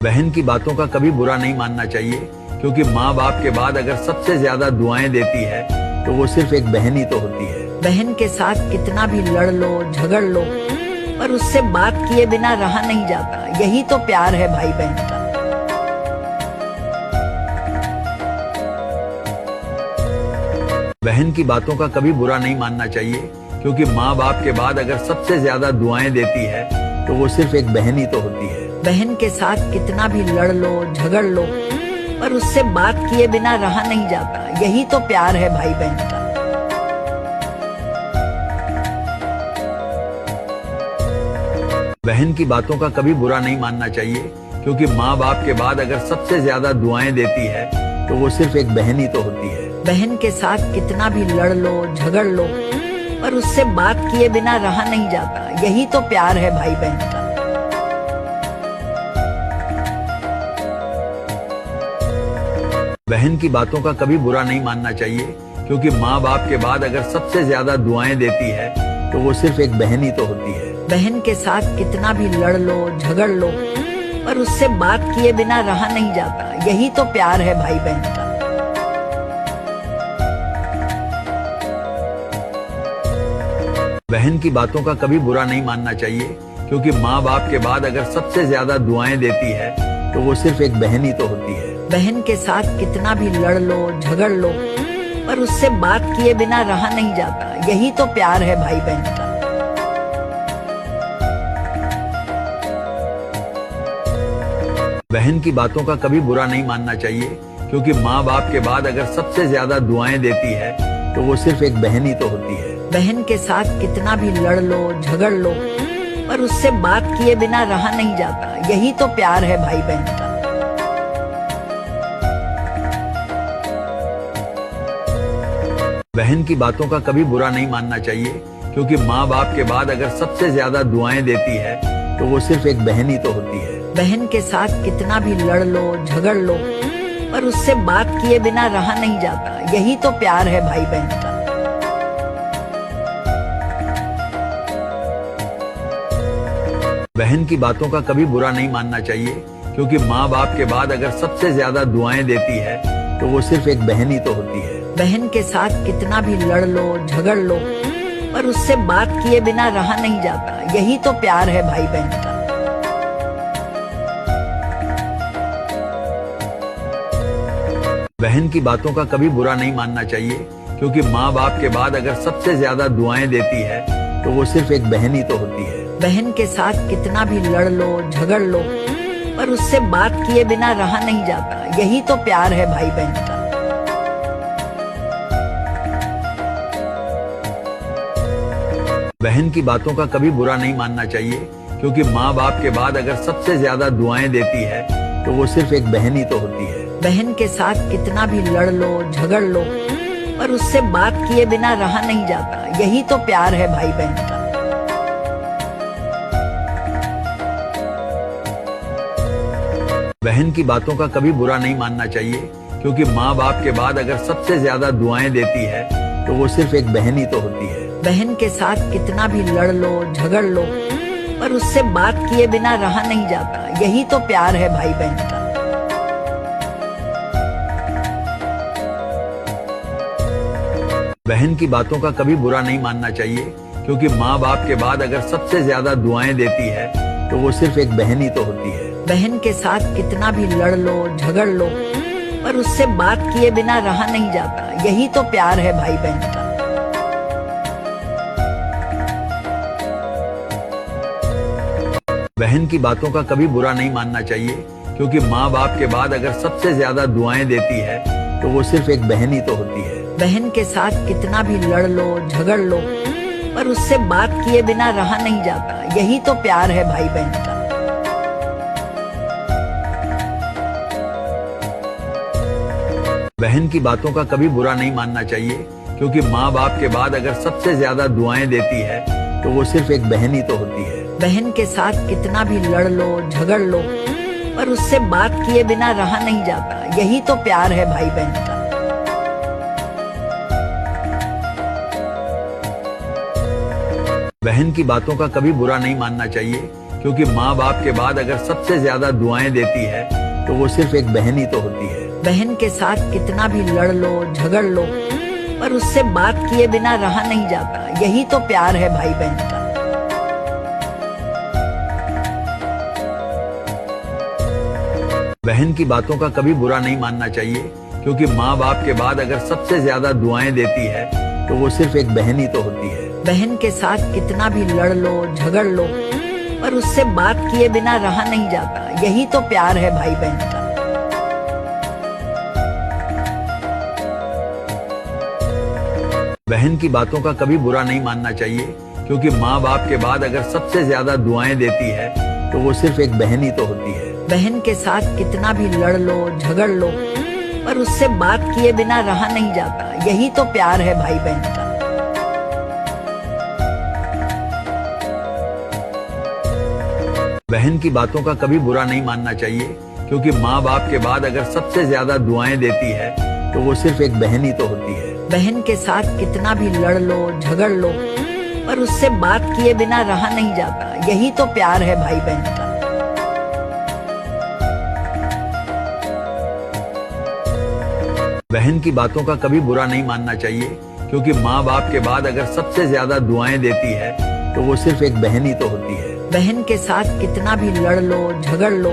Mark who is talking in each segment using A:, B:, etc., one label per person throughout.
A: बहन की बातों का कभी बुरा नहीं मानना चाहिए, क्योंकि माँ बाप के बाद अगर सबसे ज्यादा दुआएं देती है तो वो सिर्फ एक बहन ही तो होती है।
B: बहन के साथ कितना भी लड़ लो झगड़ लो, पर उससे बात किए बिना रहा नहीं जाता। यही तो प्यार है भाई बहन का।
A: बहन की बातों का कभी बुरा नहीं मानना चाहिए, क्योंकि माँ बाप के बाद अगर सबसे ज्यादा दुआएं देती है तो वो सिर्फ एक बहन ही तो होती है।
B: बहन के साथ कितना भी लड़ लो झगड़ लो, पर उससे बात किए बिना रहा नहीं जाता। यही तो प्यार है भाई बहन का।
A: बहन की बातों का कभी बुरा नहीं मानना चाहिए, क्योंकि माँ बाप के बाद अगर सबसे ज्यादा दुआएं देती है तो वो सिर्फ एक बहन ही तो होती है।
B: बहन के साथ कितना भी लड़ लो झगड़ लो, पर उससे बात किए बिना रहा नहीं जाता। यही तो प्यार है भाई बहन का।
A: बहन की बातों का कभी बुरा नहीं मानना चाहिए, क्योंकि माँ बाप के बाद अगर सबसे ज्यादा दुआएं देती है तो वो सिर्फ एक बहन ही तो होती है।
B: बहन के साथ कितना भी लड़ लो झगड़ लो, पर उससे बात किए बिना रहा नहीं जाता। यही तो प्यार है भाई बहन का।
A: बहन की बातों का कभी बुरा नहीं मानना चाहिए, क्योंकि माँ बाप के बाद अगर सबसे ज्यादा दुआएं देती है तो वो सिर्फ एक बहन ही तो होती है।
B: बहन के साथ कितना भी लड़ लो झगड़ लो, पर उससे बात किए बिना रहा नहीं जाता। यही तो प्यार है भाई बहन का।
A: बहन की बातों का कभी बुरा नहीं मानना चाहिए, क्योंकि माँ बाप के बाद अगर सबसे ज्यादा दुआएं देती है तो वो सिर्फ एक बहन ही तो होती है।
B: बहन के साथ कितना भी लड़ लो झगड़ लो, पर उससे बात किए बिना रहा नहीं जाता। यही तो प्यार है भाई बहन का।
A: बहन की बातों का कभी बुरा नहीं मानना चाहिए, क्योंकि माँ बाप के बाद अगर सबसे ज्यादा दुआएं देती है तो वो सिर्फ एक बहन ही तो होती है।
B: बहन के साथ कितना भी लड़ लो झगड़ लो, पर उससे बात किए बिना रहा नहीं जाता। यही तो प्यार है भाई बहन का।
A: बहन की बातों का कभी बुरा नहीं मानना चाहिए, क्योंकि माँ बाप के बाद अगर सबसे ज्यादा दुआएं देती है तो वो सिर्फ एक बहन ही तो होती है।
B: बहन के साथ कितना भी लड़ लो झगड़ लो, पर उससे बात किए बिना रहा नहीं जाता। यही तो प्यार है भाई बहन का।
A: बहन की बातों का कभी बुरा नहीं मानना चाहिए, क्योंकि माँ बाप के बाद अगर सबसे ज्यादा दुआएं देती है तो वो सिर्फ एक बहन ही तो होती है।
B: बहन के साथ कितना भी लड़ लो झगड़ लो, पर उससे बात किए बिना रहा नहीं जाता। यही तो प्यार है भाई बहन का।
A: बहन की बातों का कभी बुरा नहीं मानना चाहिए, क्योंकि माँ बाप के बाद अगर सबसे ज्यादा दुआएं देती है तो वो सिर्फ एक बहन ही तो होती है।
B: बहन के साथ कितना भी लड़ लो झगड़ लो, पर उससे बात किए बिना रहा नहीं जाता। यही तो प्यार है भाई बहन का।
A: बहन की बातों का कभी बुरा नहीं मानना चाहिए, क्योंकि माँ बाप के बाद अगर सबसे ज्यादा दुआएं देती है तो वो सिर्फ एक बहन ही तो होती है।
B: बहन के साथ कितना भी लड़ लो झगड़ लो, पर उससे बात किए बिना रहा नहीं जाता। यही तो प्यार है भाई बहन का।
A: बहन की बातों का कभी बुरा नहीं मानना चाहिए, क्योंकि माँ बाप के बाद अगर सबसे ज्यादा दुआएं देती है तो वो सिर्फ एक बहन ही तो होती है।
B: बहन के साथ कितना भी लड़ लो झगड़ लो, पर उससे बात किए बिना रहा नहीं जाता। यही तो प्यार है भाई बहन का।
A: बहन की बातों का कभी बुरा नहीं मानना चाहिए, क्योंकि माँ बाप के बाद अगर सबसे ज्यादा दुआएं देती है तो वो सिर्फ एक बहन ही तो होती है।
B: बहन के साथ कितना भी लड़ लो झगड़ लो, पर उससे बात किए बिना रहा नहीं जाता। यही तो प्यार है भाई बहन का।
A: बहन की बातों का कभी बुरा नहीं मानना चाहिए, क्योंकि माँ बाप के बाद अगर सबसे ज्यादा दुआएं देती है तो वो सिर्फ एक बहन ही तो होती है।
B: बहन के साथ कितना भी लड़ लो झगड़ लो, पर उससे बात किए बिना रहा नहीं जाता। यही तो प्यार है भाई बहन का।
A: बहन की बातों का कभी बुरा नहीं मानना चाहिए, क्योंकि माँ बाप के बाद अगर सबसे ज्यादा दुआएं देती है तो वो सिर्फ एक बहन ही तो होती है।
B: बहन के साथ कितना भी लड़ लो झगड़ लो, पर उससे बात किए बिना रहा नहीं जाता। यही तो प्यार है भाई बहन का।
A: बहन की बातों का कभी बुरा नहीं मानना चाहिए, क्योंकि माँ बाप के बाद अगर सबसे ज्यादा दुआएं देती है तो वो सिर्फ एक बहन ही तो होती है।
B: बहन के साथ कितना भी लड़ लो झगड़ लो, पर उससे बात किए बिना रहा नहीं जाता। यही तो प्यार है भाई बहन का।
A: बहन की बातों का कभी बुरा नहीं मानना चाहिए, क्योंकि माँ बाप के बाद अगर सबसे ज्यादा दुआएं देती है तो वो सिर्फ एक बहन ही तो होती है।
B: बहन के साथ कितना भी लड़ लो झगड़ लो, पर उससे बात किए बिना रहा नहीं जाता। यही तो प्यार है भाई बहन का।
A: बहन की बातों का कभी बुरा नहीं मानना चाहिए, क्योंकि माँ बाप के बाद अगर सबसे ज्यादा दुआएं देती है तो वो सिर्फ एक बहन ही तो होती है।
B: बहन के साथ कितना भी लड़ लो झगड़ लो, पर उससे बात किए बिना रहा नहीं जाता। यही तो प्यार है भाई बहन का।
A: बहन की बातों का कभी बुरा नहीं मानना चाहिए, क्योंकि माँ बाप के बाद अगर सबसे ज्यादा दुआएं देती है तो वो सिर्फ एक बहन ही तो होती है।
B: बहन के साथ कितना भी लड़ लो झगड़ लो,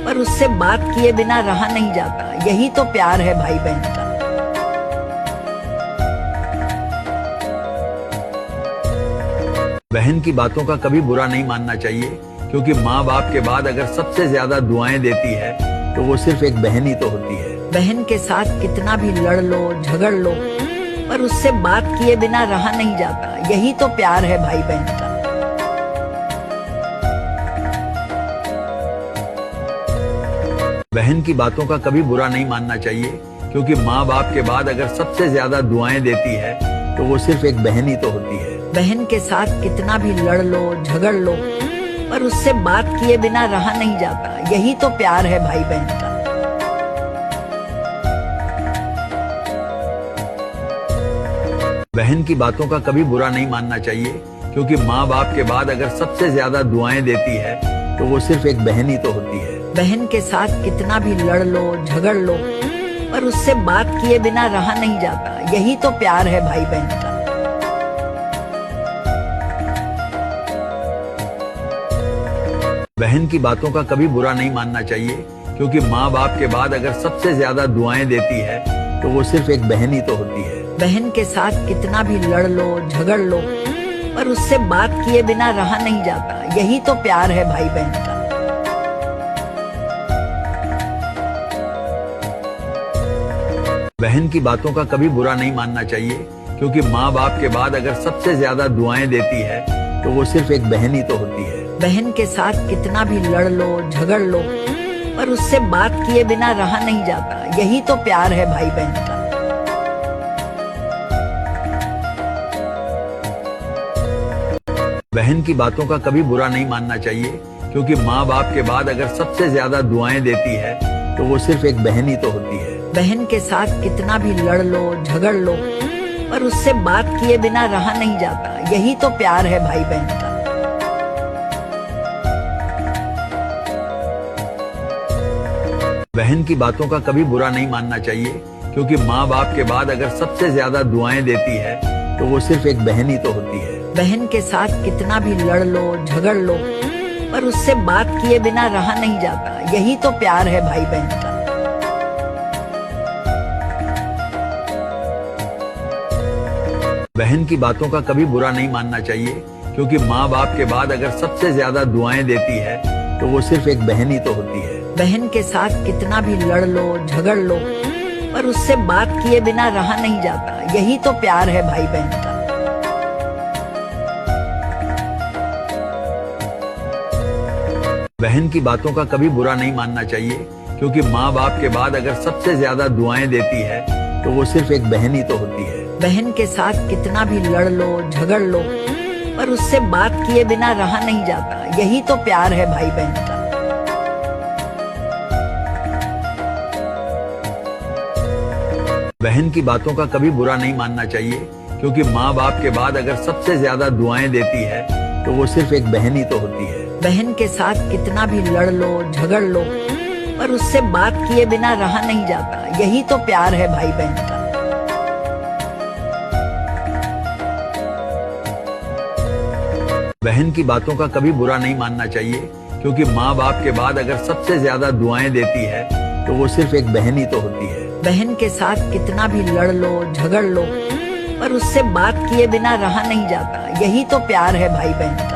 B: पर उससे बात किए बिना रहा नहीं जाता। यही तो प्यार है भाई बहन का।
A: बहन की बातों का कभी बुरा नहीं मानना चाहिए, क्योंकि माँ बाप के बाद अगर सबसे ज्यादा दुआएं देती है तो वो सिर्फ एक बहन ही तो होती है।
B: बहन के साथ कितना भी लड़ लो झगड़ लो, पर उससे बात किए बिना रहा नहीं जाता। यही तो प्यार है भाई बहन का।
A: बहन की बातों का कभी बुरा नहीं मानना चाहिए, क्योंकि माँ बाप के बाद अगर सबसे ज्यादा दुआएं देती है तो वो सिर्फ एक बहन ही तो होती है।
B: बहन के साथ कितना भी लड़ लो झगड़ लो, पर उससे बात किए बिना रहा नहीं जाता। यही तो प्यार है भाई बहन का।
A: बहन की बातों का कभी बुरा नहीं मानना चाहिए, क्योंकि माँ बाप के बाद अगर सबसे ज्यादा दुआएं देती है तो वो सिर्फ एक बहन ही तो होती है।
B: बहन के साथ कितना भी लड़ लो झगड़ लो, पर उससे बात किए बिना रहा नहीं जाता। यही तो प्यार है भाई बहन का।
A: बहन की बातों का कभी बुरा नहीं मानना चाहिए, क्योंकि माँ बाप के बाद अगर सबसे ज्यादा दुआएं देती है तो वो सिर्फ एक बहन ही तो होती है।
B: बहन के साथ कितना भी लड़ लो झगड़ लो, पर उससे बात किए बिना रहा नहीं जाता। यही तो प्यार है भाई बहन का।
A: बहन की बातों का कभी बुरा नहीं मानना चाहिए, क्योंकि माँ बाप के बाद अगर सबसे ज्यादा दुआएं देती है तो वो सिर्फ एक बहन ही तो होती है।
B: बहन के साथ कितना भी लड़ लो झगड़ लो, पर उससे बात किए बिना रहा नहीं जाता। यही तो प्यार है भाई बहन का।
A: बहन की बातों का कभी बुरा नहीं मानना चाहिए, क्योंकि माँ बाप के बाद अगर सबसे ज्यादा दुआएं देती है तो वो सिर्फ एक बहन ही तो होती है।
B: बहन के साथ कितना भी लड़ लो झगड़ लो, पर उससे बात किए बिना रहा नहीं जाता। यही तो प्यार है भाई बहन का।
A: बहन की बातों का कभी बुरा नहीं मानना चाहिए, क्योंकि माँ बाप के बाद अगर सबसे ज्यादा दुआएं देती है तो वो सिर्फ एक बहन ही तो होती है।
B: बहन के साथ कितना भी लड़ लो झगड़ लो, पर उससे बात किए बिना रहा नहीं जाता। यही तो प्यार है भाई बहन का।
A: बहन की बातों का कभी बुरा नहीं मानना चाहिए, क्योंकि माँ बाप के बाद अगर सबसे ज्यादा दुआएं देती है तो वो सिर्फ एक बहन ही तो होती है।
B: बहन के साथ कितना भी लड़ लो झगड़ लो, पर उससे बात किए बिना रहा नहीं जाता। यही तो प्यार है भाई बहन का।
A: बहन की बातों का कभी बुरा नहीं मानना चाहिए, क्योंकि माँ बाप के बाद अगर सबसे ज्यादा दुआएं देती है तो वो सिर्फ एक बहन ही तो होती है।
B: बहन के साथ कितना भी लड़ लो झगड़ लो, पर उससे बात किए बिना रहा नहीं जाता। यही तो प्यार है भाई बहन का।
A: बहन की बातों का कभी बुरा नहीं मानना चाहिए, क्योंकि माँ बाप के बाद अगर सबसे ज्यादा दुआएं देती है तो वो सिर्फ एक बहन ही तो होती है।
B: बहन के साथ कितना भी लड़ लो झगड़ लो, पर उससे बात किए बिना रहा नहीं जाता। यही तो प्यार है भाई बहन का।
A: बहन की बातों का कभी बुरा नहीं मानना चाहिए, क्योंकि माँ बाप के बाद अगर सबसे ज्यादा दुआएं देती है तो वो सिर्फ एक बहन ही तो होती है।
B: बहन के साथ कितना भी लड़ लो झगड़ लो, पर उससे बात किए बिना रहा नहीं जाता। यही तो प्यार है भाई बहन का।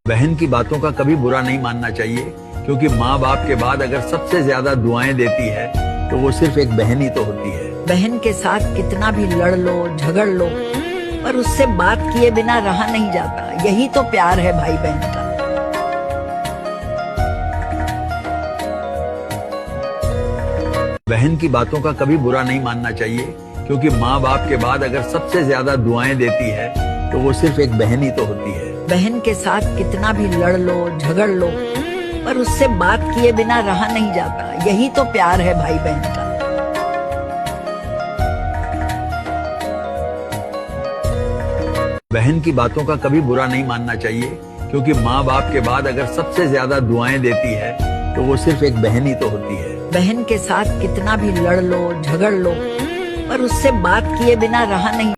A: बहन की बातों का कभी बुरा नहीं मानना चाहिए, क्योंकि माँ बाप के बाद अगर सबसे ज्यादा दुआएं देती है तो वो सिर्फ एक बहन ही तो होती है।
B: बहन के साथ कितना भी लड़ लो झगड़ लो, पर उससे बात किए बिना रहा नहीं जाता। यही तो प्यार है भाई बहन का।
A: बहन की बातों का कभी बुरा नहीं मानना चाहिए, क्योंकि माँ बाप के बाद अगर सबसे ज्यादा दुआएं देती है तो वो सिर्फ एक बहन ही तो होती है।
B: बहन के साथ कितना भी लड़ लो झगड़ लो, पर उससे बात किए बिना रहा नहीं जाता। यही तो प्यार है भाई बहन का।
A: बहन की बातों का कभी बुरा नहीं मानना चाहिए, क्योंकि माँ बाप के बाद अगर सबसे ज्यादा दुआएं देती है तो वो सिर्फ एक बहन ही तो होती है।
B: बहन के साथ कितना भी लड़ लो झगड़ लो, पर उससे बात किए बिना रहा नहीं